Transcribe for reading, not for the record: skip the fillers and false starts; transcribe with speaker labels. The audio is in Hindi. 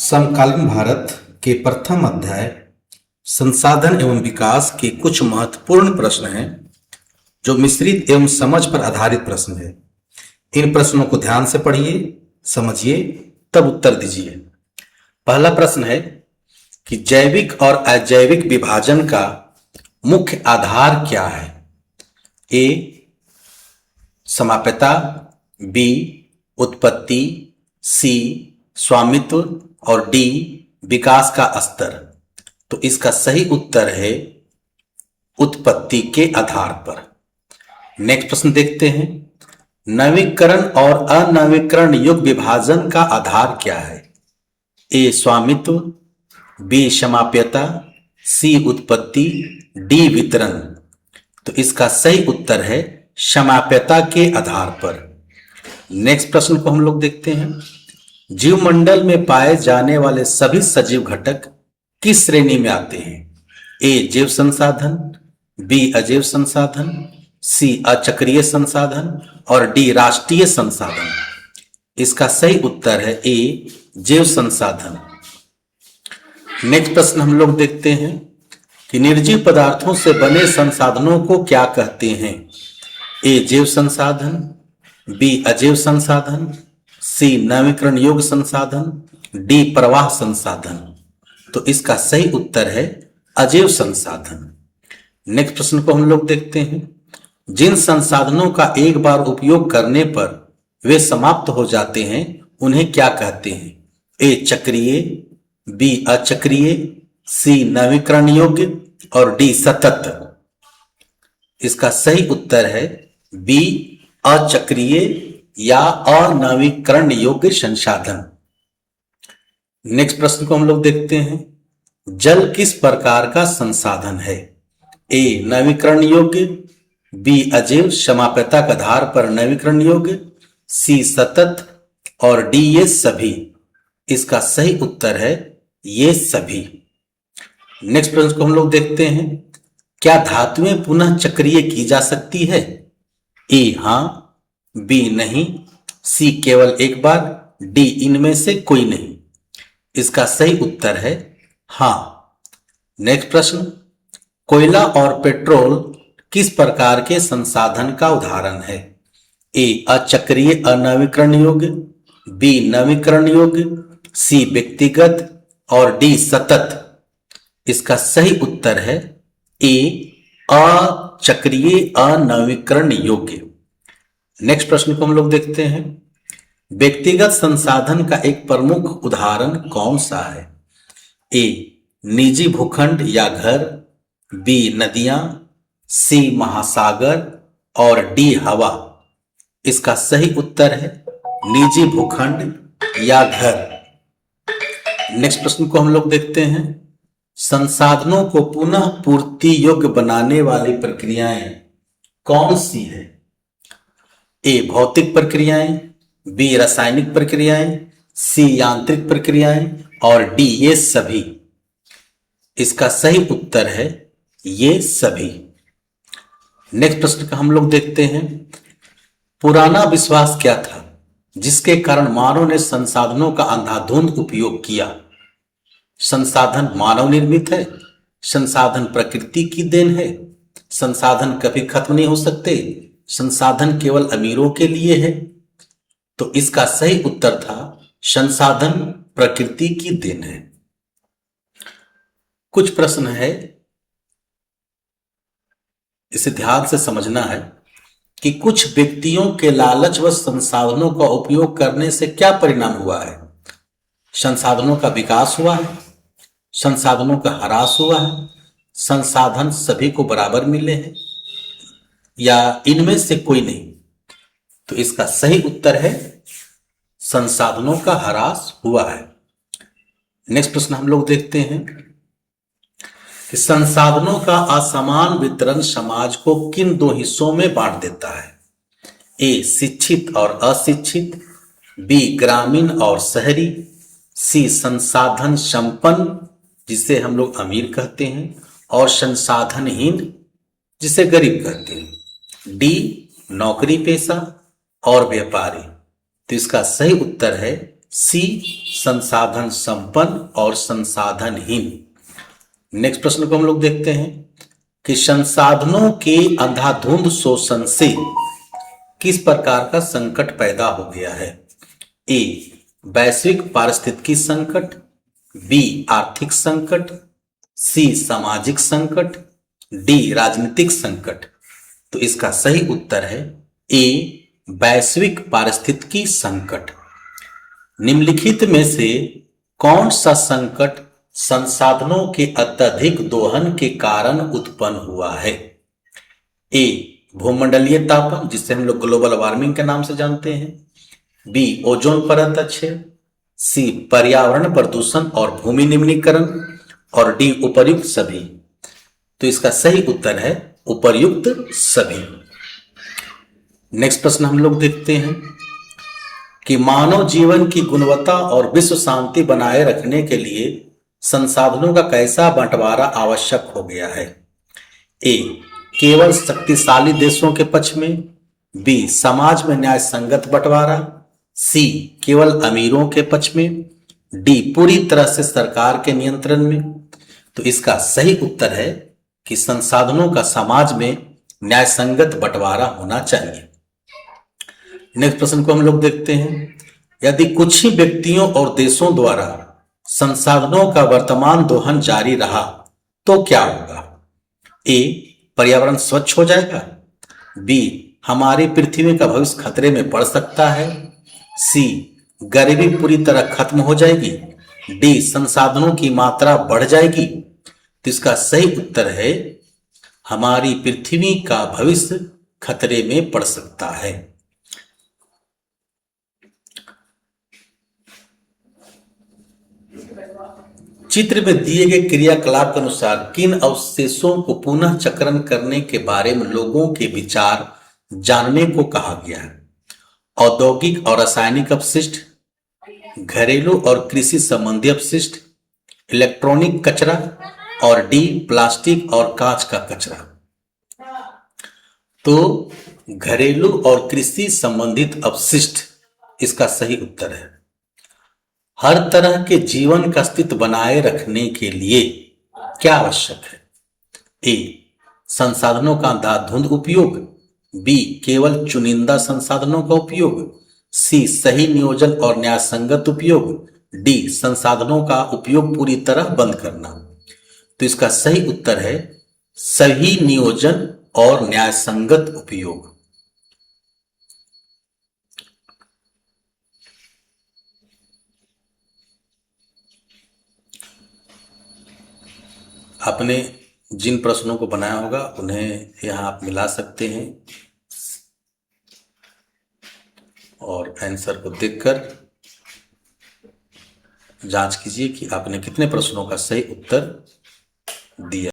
Speaker 1: समकालीन भारत के प्रथम अध्याय संसाधन एवं विकास के कुछ महत्वपूर्ण प्रश्न हैं जो मिश्रित एवं समझ पर आधारित प्रश्न है। इन प्रश्नों को ध्यान से पढ़िए, समझिए, तब उत्तर दीजिए। पहला प्रश्न है कि जैविक और अजैविक विभाजन का मुख्य आधार क्या है? ए समाप्यता, बी उत्पत्ति, सी स्वामित्व और डी विकास का स्तर। तो इसका सही उत्तर है उत्पत्ति के आधार पर। नेक्स्ट प्रश्न देखते हैं, नवीकरण और अनवीकरण युग विभाजन का आधार क्या है? ए स्वामित्व, बी समाप्यता, सी उत्पत्ति, डी वितरण। तो इसका सही उत्तर है समाप्यता के आधार पर। नेक्स्ट प्रश्न को हम लोग देखते हैं, जीवमंडल में पाए जाने वाले सभी सजीव घटक किस श्रेणी में आते हैं? ए जैव संसाधन, बी अजैव संसाधन, सी अचक्रीय संसाधन और डी राष्ट्रीय संसाधन। इसका सही उत्तर है ए जैव संसाधन। नेक्स्ट प्रश्न हम लोग देखते हैं कि निर्जीव पदार्थों से बने संसाधनों को क्या कहते हैं? ए जैव संसाधन, बी अजैव संसाधन, सी नवीकरण योग्य संसाधन, डी प्रवाह संसाधन। तो इसका सही उत्तर है अजैव संसाधन। नेक्स्ट प्रश्न को हम लोग देखते हैं, जिन संसाधनों का एक बार उपयोग करने पर वे समाप्त हो जाते हैं उन्हें क्या कहते हैं? ए चक्रीय, बी अचक्रीय, सी नवीकरण योग्य और डी सतत। इसका सही उत्तर है बी अचक्रीय या अनवीकरण योग्य संसाधन। नेक्स्ट प्रश्न को हम लोग देखते हैं, जल किस प्रकार का संसाधन है? ए नवीकरण योग्य, बी अजैव समाप्यता के आधार पर नवीकरण योग्य, सी सतत और डी ये सभी। इसका सही उत्तर है ये सभी। नेक्स्ट प्रश्न को हम लोग देखते हैं, क्या धातुएं पुनः चक्रीय की जा सकती है? ए हां, बी नहीं, सी केवल एक बार, डी इनमें से कोई नहीं। इसका सही उत्तर है हां। नेक्स्ट प्रश्न, कोयला और पेट्रोल किस प्रकार के संसाधन का उदाहरण है? ए अचक्रीय अनवीकरण योग्य, बी नवीकरण योग्य, सी व्यक्तिगत और डी सतत। इसका सही उत्तर है ए अचक्रीय अनवीकरण योग्य। नेक्स्ट प्रश्न को हम लोग देखते हैं, व्यक्तिगत संसाधन का एक प्रमुख उदाहरण कौन सा है? ए निजी भूखंड या घर, बी नदियां, सी महासागर और डी हवा। इसका सही उत्तर है निजी भूखंड या घर। नेक्स्ट प्रश्न को हम लोग देखते हैं, संसाधनों को पुनः पूर्ति योग्य बनाने वाली प्रक्रियाएं कौन सी है? ए भौतिक प्रक्रियाएं, बी रासायनिक प्रक्रियाएं, सी यांत्रिक प्रक्रियाएं और डी ये सभी। इसका सही उत्तर है ये सभी। नेक्स्ट प्रश्न का हम लोग देखते हैं, पुराना विश्वास क्या था जिसके कारण मानव ने संसाधनों का अंधाधुंध उपयोग किया? संसाधन मानव निर्मित है, संसाधन प्रकृति की देन है, संसाधन कभी खत्म नहीं हो सकते, संसाधन केवल अमीरों के लिए है। तो इसका सही उत्तर था संसाधन प्रकृति की देन है। कुछ प्रश्न है, इसे ध्यान से समझना है कि कुछ व्यक्तियों के लालच व संसाधनों का उपयोग करने से क्या परिणाम हुआ है? संसाधनों का विकास हुआ है, संसाधनों का ह्रास हुआ है, संसाधन सभी को बराबर मिले हैं या इनमें से कोई नहीं। तो इसका सही उत्तर है संसाधनों का ह्रास हुआ है। नेक्स्ट प्रश्न हम लोग देखते हैं कि संसाधनों का असमान वितरण समाज को किन दो हिस्सों में बांट देता है? ए शिक्षित और अशिक्षित, बी ग्रामीण और शहरी, सी संसाधन संपन्न जिसे हम लोग अमीर कहते हैं और संसाधनहीन जिसे गरीब कहते हैं, डी नौकरी पेशा और व्यापारी। तो इसका सही उत्तर है सी संसाधन संपन्न और संसाधनहीन। नेक्स्ट प्रश्न को हम लोग देखते हैं कि संसाधनों के अंधाधुंध शोषण से किस प्रकार का संकट पैदा हो गया है। ए वैश्विक पारिस्थितिकी संकट, बी आर्थिक संकट, सी सामाजिक संकट, डी राजनीतिक संकट। तो इसका सही उत्तर है ए वैश्विक पारिस्थितिकी संकट। निम्नलिखित में से कौन सा संकट संसाधनों के अत्यधिक दोहन के कारण उत्पन्न हुआ है। ए भूमंडलीय तापन, जिसे हम लोग ग्लोबल वार्मिंग के नाम से जानते हैं, बी ओजोन परत क्षय, सी पर्यावरण प्रदूषण और भूमि निम्नीकरण, और डी उपर्युक्त सभी। तो इसका सही उत्तर है उपर्युक्त सभी। नेक्स्ट प्रश्न हम लोग देखते हैं कि मानव जीवन की गुणवत्ता और विश्व शांति बनाए रखने के लिए संसाधनों का कैसा बंटवारा आवश्यक हो गया है। ए केवल शक्तिशाली देशों के पक्ष में, बी समाज में न्याय संगत बंटवारा, सी केवल अमीरों के पक्ष में, डी पूरी तरह से सरकार के नियंत्रण में। तो इसका सही उत्तर है कि संसाधनों का समाज में न्याय संगत बंटवारा होना चाहिए। नेक्स्ट प्रश्न को हम लोग देखते हैं, यदि कुछ ही व्यक्तियों और देशों द्वारा संसाधनों का वर्तमान दोहन जारी रहा तो क्या होगा। ए पर्यावरण स्वच्छ हो जाएगा, बी हमारी पृथ्वी का भविष्य खतरे में पड़ सकता है, सी गरीबी पूरी तरह खत्म हो जाएगी, डी संसाधनों की मात्रा बढ़ जाएगी। तो इसका सही उत्तर है हमारी पृथ्वी का भविष्य खतरे में पड़ सकता है। चित्र में दिए गए क्रियाकलाप के अनुसार किन अवशेषों को पुनः चक्रण करने के बारे में लोगों के विचार जानने को कहा गया है। औद्योगिक और रासायनिक अपशिष्ट, घरेलू और कृषि संबंधी अपशिष्ट, इलेक्ट्रॉनिक कचरा, और डी प्लास्टिक और कांच का कचरा। तो घरेलू और कृषि संबंधित अपशिष्ट इसका सही उत्तर है। हर तरह के जीवन का अस्तित्व बनाए रखने के लिए क्या आवश्यक है। ए संसाधनों का अंधाधुंध उपयोग, बी केवल चुनिंदा संसाधनों का उपयोग, सी सही नियोजन और न्याय संगत उपयोग, डी संसाधनों का उपयोग पूरी तरह बंद करना। तो इसका सही उत्तर है सही नियोजन और न्याय संगत उपयोग। आपने जिन प्रश्नों को बनाया होगा उन्हें यहां आप मिला सकते हैं और आंसर को देखकर जांच कीजिए कि आपने कितने प्रश्नों का सही उत्तर दिया।